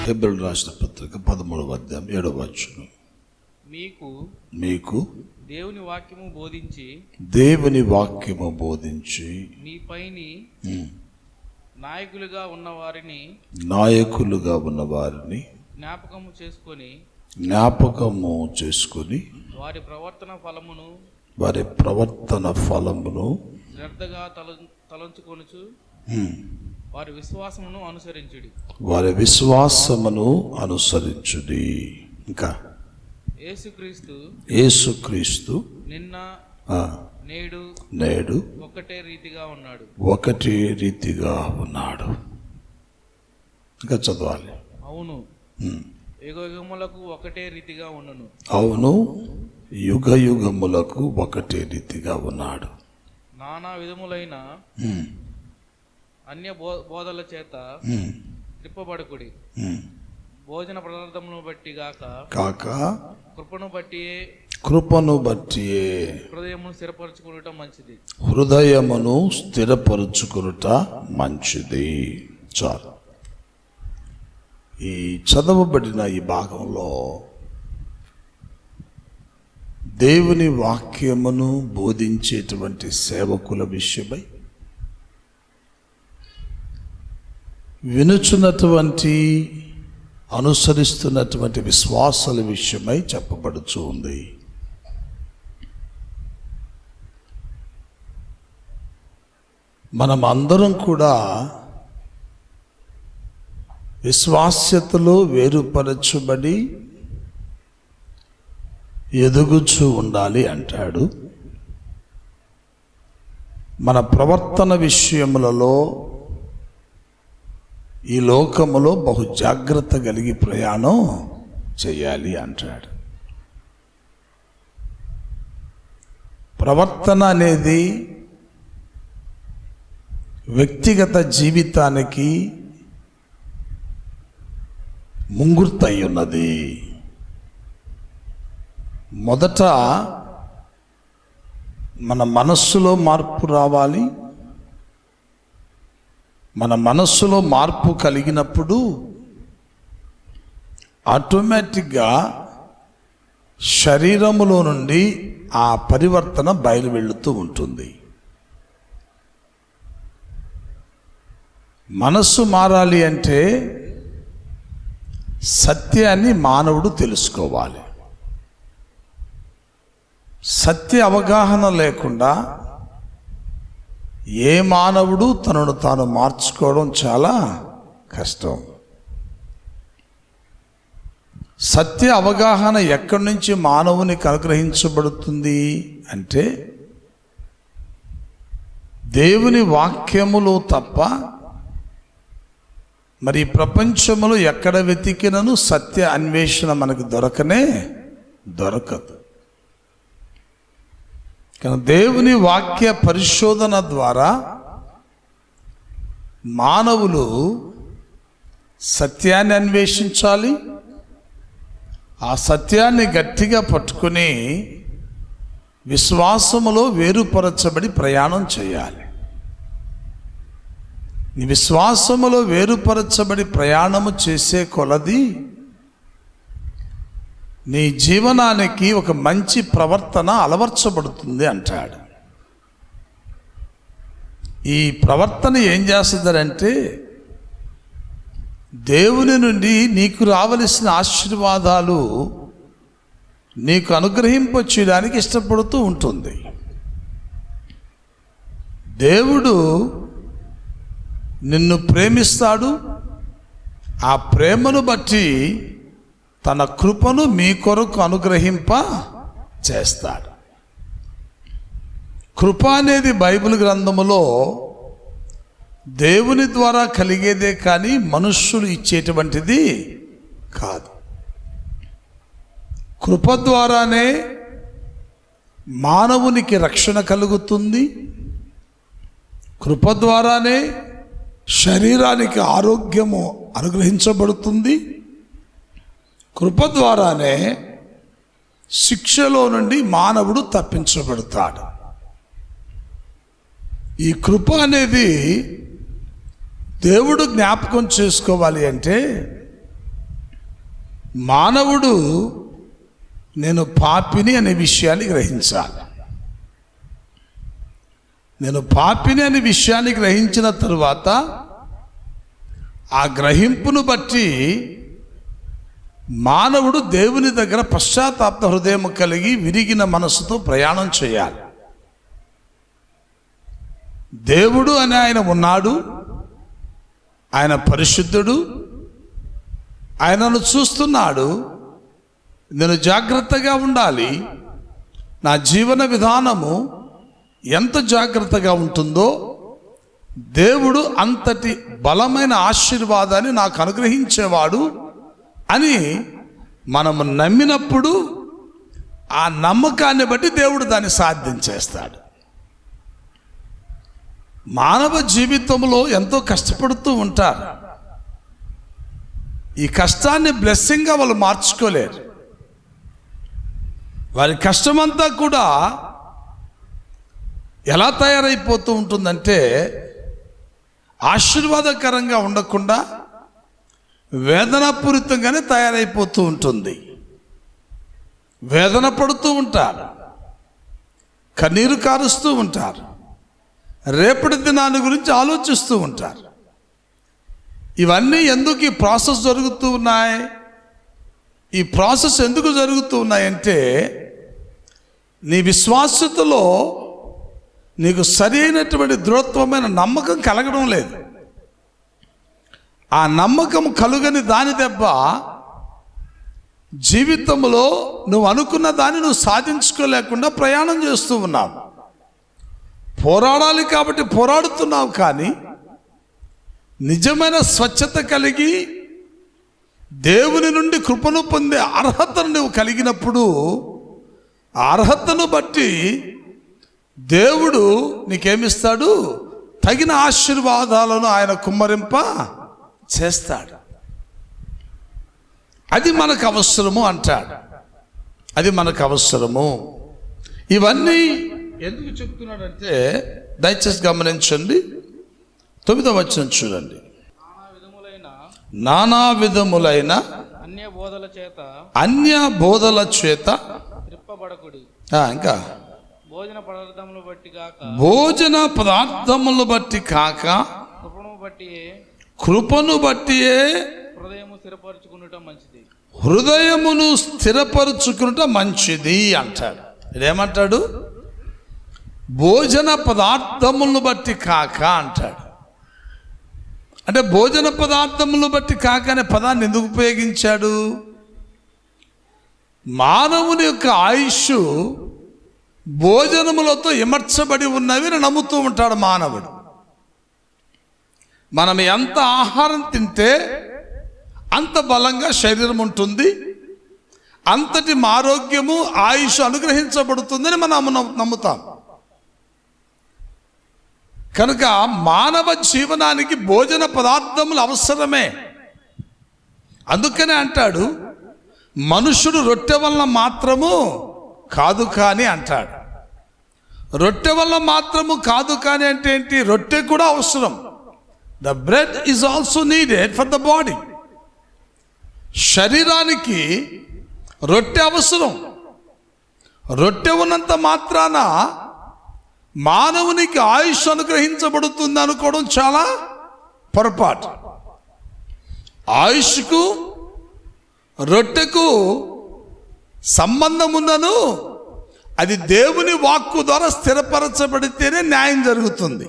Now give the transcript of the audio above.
హెబ్రీయులకు రాసిన పత్రిక 13వ అధ్యాయం 7వ వచనం. మీకు దేవుని వాక్యము బోధించి మీపైని నాయకులుగా ఉన్న వారిని జ్ఞాపకము చేసుకొని వారి ప్రవర్తన ఫలమును శ్రద్ధగా తలంచుకొనుచు వారి విశ్వాసమును అనుసరించుడి. ఇంకా యేసుక్రీస్తు నిన్న నేడు ఒకటే రీతిగా ఉన్నాడు. ఇంకా చదవాలి. అవును యుగయుగములకు ఒకటే రీతిగా ఉన్నను. అవును యుగయుగములకు ఒకటే రీతిగా ఉన్నాడు. నానా విధములైన అన్య బోధల చేత త్రిప్పబడకుడి. భోజన పదార్థములను బట్టి కాక కృపను బట్టి హృదయమును స్థిరపరచుకొనుట మంచిది. చాలు. ఈ చదవబడిన ఈ భాగంలో దేవుని వాక్యమును బోధించేటువంటి సేవకుల విషయమై, వినుచున్నటువంటి అనుసరిస్తున్నటువంటి విశ్వాసాల విషయమై చెప్పబడుచు ఉంది. మనం అందరం కూడా విశ్వాస్యతలో వేరుపరచబడి ఎదుగుచూ ఉండాలి అంటాడు. మన ప్రవర్తన విషయములలో ఈ లోకములో బహు జాగ్రత్త కలిగి ప్రయాణం చేయాలి అంటాడు. ప్రవర్తన అనేది వ్యక్తిగత జీవితానికి ముంగుర్తై ఉన్నది. మొదట మన మనస్సులో మార్పు రావాలి. మన మనస్సులో మార్పు కలిగినప్పుడు ఆటోమేటిక్గా శరీరములో నుండి ఆ పరివర్తన బయలు వెళుతూ ఉంటుంది. మనస్సు మారాలి అంటే సత్యాన్ని మానవుడు తెలుసుకోవాలి. సత్య అవగాహన లేకుండా ఏ మానవుడు తనను తాను మార్చుకోవడం చాలా కష్టం. సత్య అవగాహన ఎక్కడి నుంచి మానవునికి అనుగ్రహించబడుతుంది అంటే దేవుని వాక్యములో తప్ప మరి ప్రపంచములో ఎక్కడ వెతికినను సత్య అన్వేషణ మనకు దొరకదు. కానీ దేవుని వాక్య పరిశోధన ద్వారా మానవులు సత్యాన్ని అన్వేషించాలి. ఆ సత్యాన్ని గట్టిగా పట్టుకుని విశ్వాసములో వేరుపరచబడి ప్రయాణం చేయాలి. నీ విశ్వాసములో వేరుపరచబడి ప్రయాణము చేసే కొలది నీ జీవనానికి ఒక మంచి ప్రవర్తన అలవర్చబడుతుంది అంటాడు. ఈ ప్రవర్తన ఏం చేస్తుందంటే దేవుని నుండి నీకు రావలసిన ఆశీర్వాదాలు నీకు అనుగ్రహింపచేయడానికి ఇష్టపడుతూ ఉంటుంది. దేవుడు నిన్ను ప్రేమిస్తాడు. ఆ ప్రేమను బట్టి తన కృపను మీ కొరకు అనుగ్రహింప చేస్తాడు. కృప అనేది బైబిల్ గ్రంథములో దేవుని ద్వారా కలిగేదే కానీ మనుష్యులు ఇచ్చేటువంటిది కాదు. కృప ద్వారానే మానవునికి రక్షణ కలుగుతుంది. కృప ద్వారానే శరీరానికి ఆరోగ్యము అనుగ్రహించబడుతుంది. కృప ద్వారానే శిక్షలో నుండి మానవుడు తప్పించబడతాడు. ఈ కృప అనేది దేవుడు జ్ఞాపకం చేసుకోవాలి అంటే మానవుడు నేను పాపిని అనే విషయాన్ని గ్రహించాలి. నేను పాపిని అనే విషయాన్ని గ్రహించిన తరువాత ఆ గ్రహింపును బట్టి మానవుడు దేవుని దగ్గర పశ్చాత్తాప హృదయం కలిగి విరిగిన మనసుతో ప్రయాణం చేయాలి. దేవుడు అని ఆయన ఉన్నాడు, ఆయన పరిశుద్ధుడు, ఆయనను చూస్తున్నాడు. నేను జాగ్రత్తగా ఉండాలి. నా జీవన విధానము ఎంత జాగ్రత్తగా ఉంటుందో దేవుడు అంతటి బలమైన ఆశీర్వాదాన్ని నాకు అనుగ్రహించేవాడు అని మనము నమ్మినప్పుడు ఆ నమ్మకాన్ని బట్టి దేవుడు దాన్ని సాధించేస్తాడు. మానవ జీవితంలో ఎంతో కష్టపడుతూ ఉంటారు. ఈ కష్టాన్ని బ్లెస్సింగ్గా వాళ్ళు మార్చుకోలేరు. వారి కష్టమంతా కూడా ఎలా తయారైపోతూ ఉంటుందంటే ఆశీర్వాదకరంగా ఉండకుండా వేదనాపూరితంగానే తయారైపోతూ ఉంటుంది. వేదన పడుతూ ఉంటారు, కన్నీరు కారుస్తూ ఉంటారు, రేపటి దినాన్ని గురించి ఆలోచిస్తూ ఉంటారు. ఇవన్నీ ఎందుకు ఈ ప్రాసెస్ జరుగుతూ ఉన్నాయి? ఈ ప్రాసెస్ ఎందుకు జరుగుతూ ఉన్నాయంటే నీ విశ్వాసతలో నీకు సరి అయినటువంటి దృఢత్వమైన నమ్మకం కలగడం లేదు. ఆ నమ్మకం కలుగని దాని దెబ్బ జీవితంలో నువ్వు అనుకున్న దాన్ని నువ్వు సాధించుకోలేకుండా ప్రయాణం చేస్తూ ఉన్నావు. పోరాడాలి కాబట్టి పోరాడుతున్నావు, కానీ నిజమైన స్వచ్ఛత కలిగి దేవుని నుండి కృపను పొందే అర్హతను నువ్వు కలిగినప్పుడు ఆ అర్హతను బట్టి దేవుడు నీకేమిస్తాడు? తగిన ఆశీర్వాదాలను ఆయన కుమ్మరింప చేస్తాడు. అది మనకు అవసరము అంటాడు. అది మనకు అవసరము. ఇవన్నీ ఎందుకు చెప్తున్నాడంటే దయచేసి గమనించండి. 9వ వచనం చూడండి. నానా విధములైన అన్య బోధల చేత త్రిప్పబడకుడి. ఇంకా భోజన పదార్థములు బట్టి కాక కృపను బట్టియే హృదయమును స్థిరపరుచుకునుట మంచిది అంటాడు. ఇదేమంటాడు? భోజన పదార్థములను బట్టి కాక అంటాడు. అంటే భోజన పదార్థములను బట్టి కాక అనే పదాన్ని ఎందుకు ఉపయోగించాడు? మానవుని యొక్క ఆయుష్ భోజనములతో ఇమర్చబడి ఉన్నవి నమ్ముతూ ఉంటాడు మానవుడు. మనం ఎంత ఆహారం తింటే అంత బలంగా శరీరం ఉంటుంది, అంతటి ఆరోగ్యము ఆయుష్ అనుగ్రహించబడుతుందని మనం నమ్ముతాం. కనుక మానవ జీవనానికి భోజన పదార్థములు అవసరమే. అందుకనే అంటాడు మనుషుడు రొట్టె వలన మాత్రము కాదు కానీ అంటాడు. రొట్టె వల్ల మాత్రము కాదు కానీ అంటే ఏంటి? రొట్టె కూడా అవసరం. The bread is also needed for the body. శరీరానికి రొట్టె అవసరం. రొట్టె ఉన్నంత మాత్రాన మానవునికి ఆయుష్ అనుగ్రహించబడుతుంది అనుకోవడం చాలా పొరపాటు. ఆయుష్కు రొట్టెకు సంబంధం ఉన్నను అది దేవుని వాక్కు ద్వారా స్థిరపరచబడితేనే న్యాయం జరుగుతుంది.